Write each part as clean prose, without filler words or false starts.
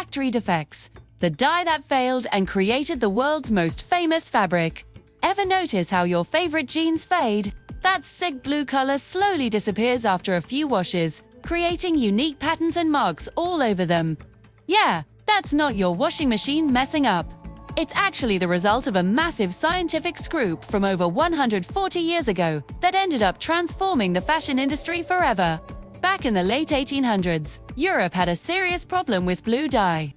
factory defects, the dye that failed and created the world's most famous fabric. Ever notice how your favorite jeans fade? That sick blue color slowly disappears after a few washes, creating unique patterns and marks all over them. Yeah, that's not your washing machine messing up. It's actually the result of a massive scientific scoop from over 140 years ago that ended up transforming the fashion industry forever. Back in the late 1800s, Europe had a serious problem with blue dye.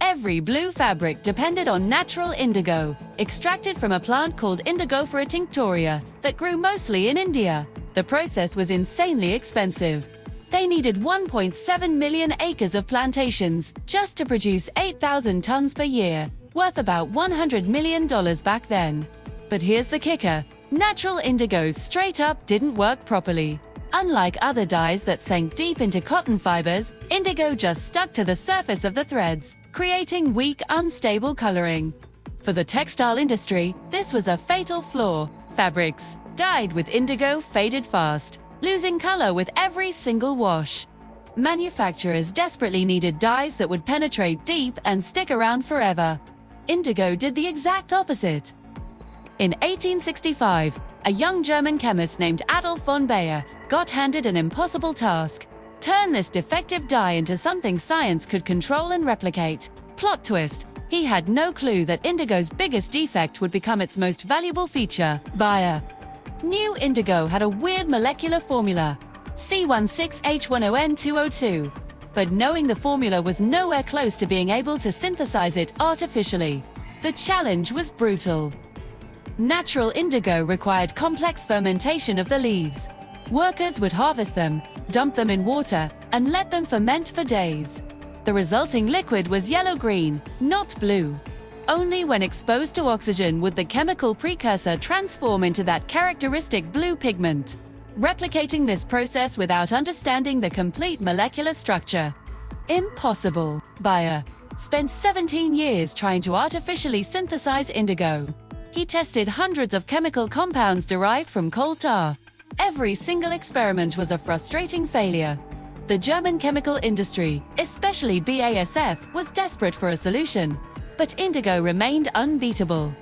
Every blue fabric depended on natural indigo, extracted from a plant called Indigofera tinctoria that grew mostly in India. The process was insanely expensive. They needed 1.7 million acres of plantations just to produce 8,000 tons per year, worth about $100 million back then. But here's the kicker: natural indigos straight up didn't work properly. Unlike other dyes that sank deep into cotton fibers, indigo just stuck to the surface of the threads, creating weak, unstable coloring. For the textile industry, this was a fatal flaw. Fabrics dyed with indigo faded fast, losing color with every single wash. Manufacturers desperately needed dyes that would penetrate deep and stick around forever. Indigo did the exact opposite. In 1865, a young German chemist named Adolf von Baeyer got handed an impossible task: turn this defective dye into something science could control and replicate. Plot twist: he had no clue that indigo's biggest defect would become its most valuable feature. Baeyer knew indigo had a weird molecular formula, C16H10N2O2, but knowing the formula was nowhere close to being able to synthesize it artificially. The challenge was brutal. Natural indigo required complex fermentation of the leaves. Workers would harvest them, dump them in water, and let them ferment for days. The resulting liquid was yellow-green, not blue. Only when exposed to oxygen would the chemical precursor transform into that characteristic blue pigment. Replicating this process without understanding the complete molecular structure: impossible. Baeyer spent 17 years trying to artificially synthesize indigo. He tested hundreds of chemical compounds derived from coal tar. Every single experiment was a frustrating failure. The German chemical industry, especially BASF, was desperate for a solution, but indigo remained unbeatable.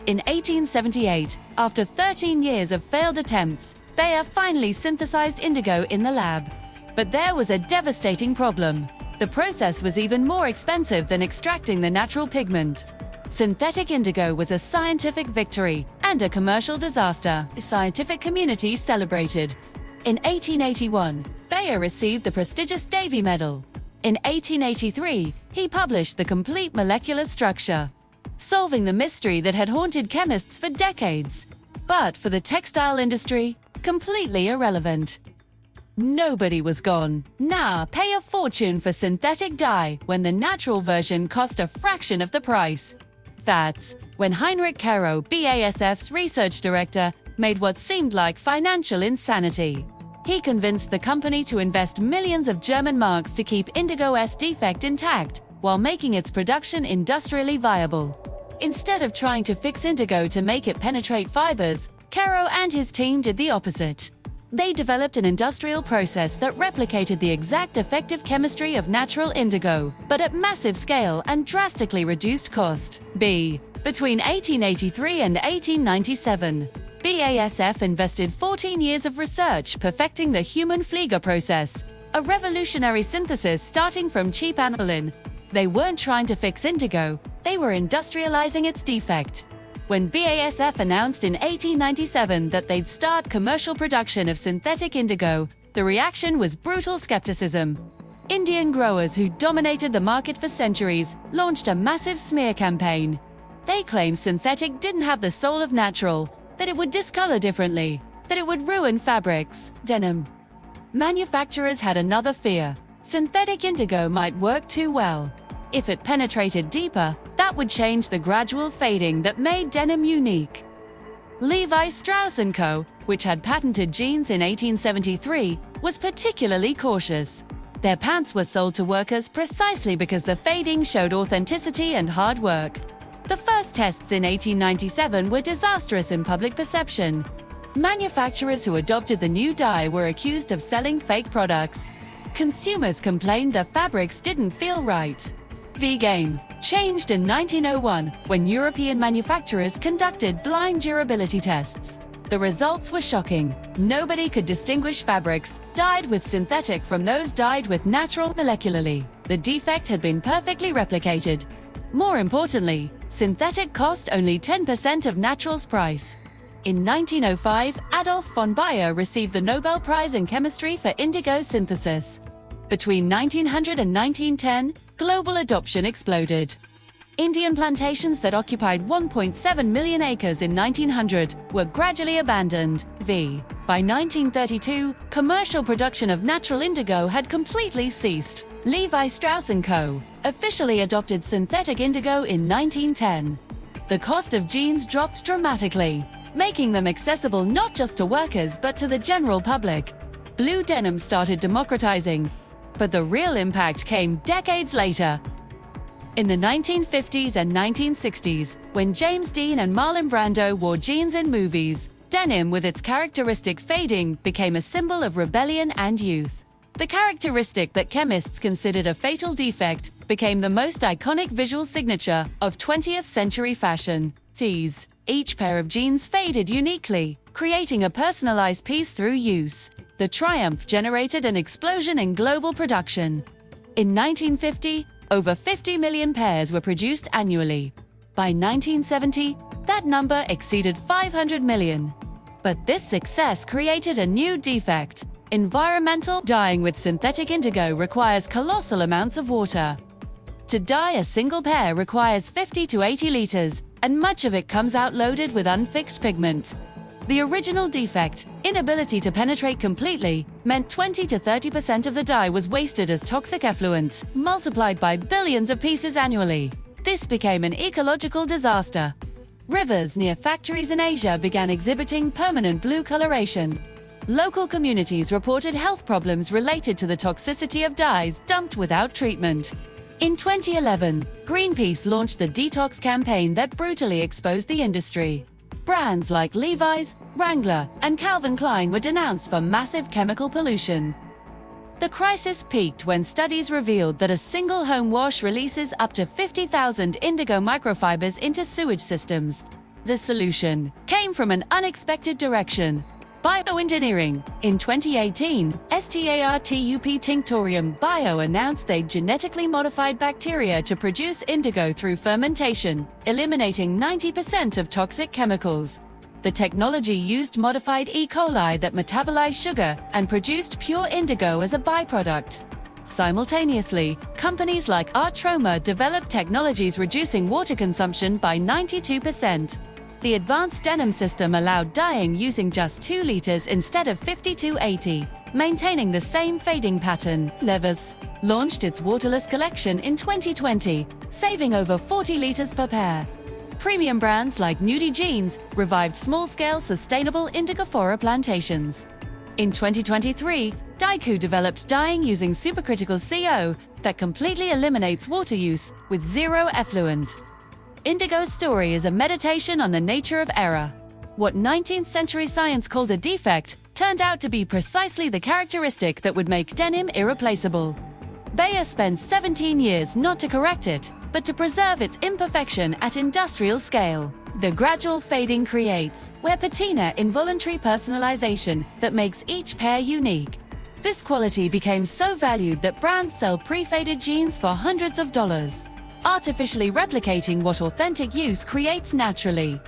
In 1878, after 13 years of failed attempts, Baeyer finally synthesized indigo in the lab. But there was a devastating problem. The process was even more expensive than extracting the natural pigment. Synthetic indigo was a scientific victory and a commercial disaster the scientific community celebrated. In 1881, Baeyer received the prestigious Davy Medal. In 1883, he published the complete molecular structure, solving the mystery that had haunted chemists for decades. But for the textile industry, completely irrelevant. Nobody was gone. Pay a fortune for synthetic dye when the natural version cost a fraction of the price. That's when Heinrich Caro, BASF's research director, made what seemed like financial insanity. He convinced the company to invest millions of German marks to keep indigo's defect intact, while making its production industrially viable. Instead of trying to fix indigo to make it penetrate fibers, Caro and his team did the opposite. They developed an industrial process that replicated the exact effective chemistry of natural indigo, but at massive scale and drastically reduced cost. Between 1883 and 1897, BASF invested 14 years of research perfecting the human Flieger process, a revolutionary synthesis starting from cheap aniline. They weren't trying to fix indigo, they were industrializing its defect. When BASF announced in 1897 that they'd start commercial production of synthetic indigo, the reaction was brutal skepticism. Indian growers who dominated the market for centuries launched a massive smear campaign. They claimed synthetic didn't have the soul of natural, that it would discolor differently, that it would ruin fabrics, denim. Manufacturers had another fear: synthetic indigo might work too well. If it penetrated deeper, that would change the gradual fading that made denim unique. Levi Co., which had patented jeans in 1873, was particularly cautious. Their pants were sold to workers precisely because the fading showed authenticity and hard work. The first tests in 1897 were disastrous in public perception. Manufacturers who adopted the new dye were accused of selling fake products. Consumers complained their fabrics didn't feel right. V game changed in 1901 when European manufacturers conducted blind durability tests. The results were shocking. Nobody could distinguish fabrics dyed with synthetic from those dyed with natural molecularly. The defect had been perfectly replicated. More importantly, synthetic cost only 10% of natural's price. In 1905, Adolf von Baeyer received the Nobel Prize in Chemistry for indigo synthesis. Between 1900 and 1910, global adoption exploded. Indian plantations that occupied 1.7 million acres in 1900 were gradually abandoned. By 1932, commercial production of natural indigo had completely ceased. Levi-Strauss & Co. officially adopted synthetic indigo in 1910. The cost of jeans dropped dramatically, making them accessible not just to workers but to the general public. Blue denim started democratizing, but the real impact came decades later. In the 1950s and 1960s, when James Dean and Marlon Brando wore jeans in movies, denim with its characteristic fading became a symbol of rebellion and youth. The characteristic that chemists considered a fatal defect became the most iconic visual signature of 20th century fashion. Tees. Each pair of jeans faded uniquely, creating a personalized piece through use. The triumph generated an explosion in global production. In 1950, over 50 million pairs were produced annually. By 1970, that number exceeded 500 million. But this success created a new defect. Environmental dyeing with synthetic indigo requires colossal amounts of water. To dye a single pair requires 50 to 80 liters, and much of it comes out loaded with unfixed pigment. The original defect, inability to penetrate completely, meant 20 to 30% of the dye was wasted as toxic effluent, multiplied by billions of pieces annually. This became an ecological disaster. Rivers near factories in Asia began exhibiting permanent blue coloration. Local communities reported health problems related to the toxicity of dyes dumped without treatment. In 2011, Greenpeace launched the detox campaign that brutally exposed the industry. Brands like Levi's, Wrangler, and Calvin Klein were denounced for massive chemical pollution. The crisis peaked when studies revealed that a single home wash releases up to 50,000 indigo microfibers into sewage systems. The solution came from an unexpected direction: bioengineering. In 2018, STARTUP Tinctorium Bio announced they'd genetically modified bacteria to produce indigo through fermentation, eliminating 90% of toxic chemicals. The technology used modified E. coli that metabolized sugar and produced pure indigo as a byproduct. Simultaneously, companies like Artroma developed technologies reducing water consumption by 92%. The advanced denim system allowed dyeing using just 2 liters instead of 50 to 80, maintaining the same fading pattern. Levi's launched its waterless collection in 2020, saving over 40 liters per pair. Premium brands like Nudie Jeans revived small-scale sustainable indigoflora plantations. In 2023, Daiku developed dyeing using supercritical CO that completely eliminates water use with zero effluent. Indigo's story is a meditation on the nature of error. What 19th century science called a defect turned out to be precisely the characteristic that would make denim irreplaceable. Baeyer spent 17 years not to correct it, but to preserve its imperfection at industrial scale. The gradual fading creates, where patina, involuntary personalization that makes each pair unique. This quality became so valued that brands sell pre-faded jeans for hundreds of dollars, artificially replicating what authentic use creates naturally.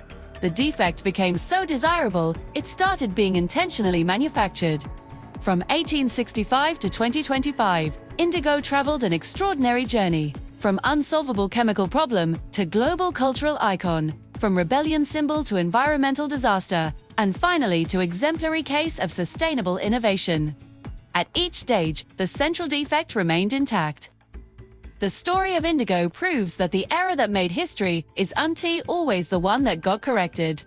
The defect became so desirable, it started being intentionally manufactured. From 1865 to 2025, indigo traveled an extraordinary journey, from unsolvable chemical problem to global cultural icon, from rebellion symbol to environmental disaster, and finally to exemplary case of sustainable innovation. At each stage, the central defect remained intact. The story of indigo proves that the error that made history is always the one that got corrected.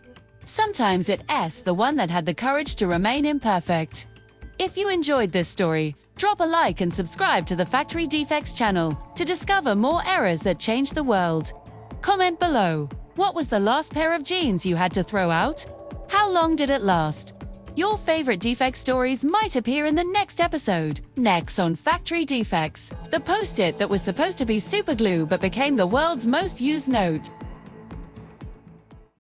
Sometimes it's the one that had the courage to remain imperfect. If you enjoyed this story, drop a like and subscribe to the Factory Defects channel to discover more errors that changed the world. Comment below, what was the last pair of jeans you had to throw out? How long did it last? Your favorite defect stories might appear in the next episode. Next on Factory Defects, the post-it that was supposed to be superglue but became the world's most used note.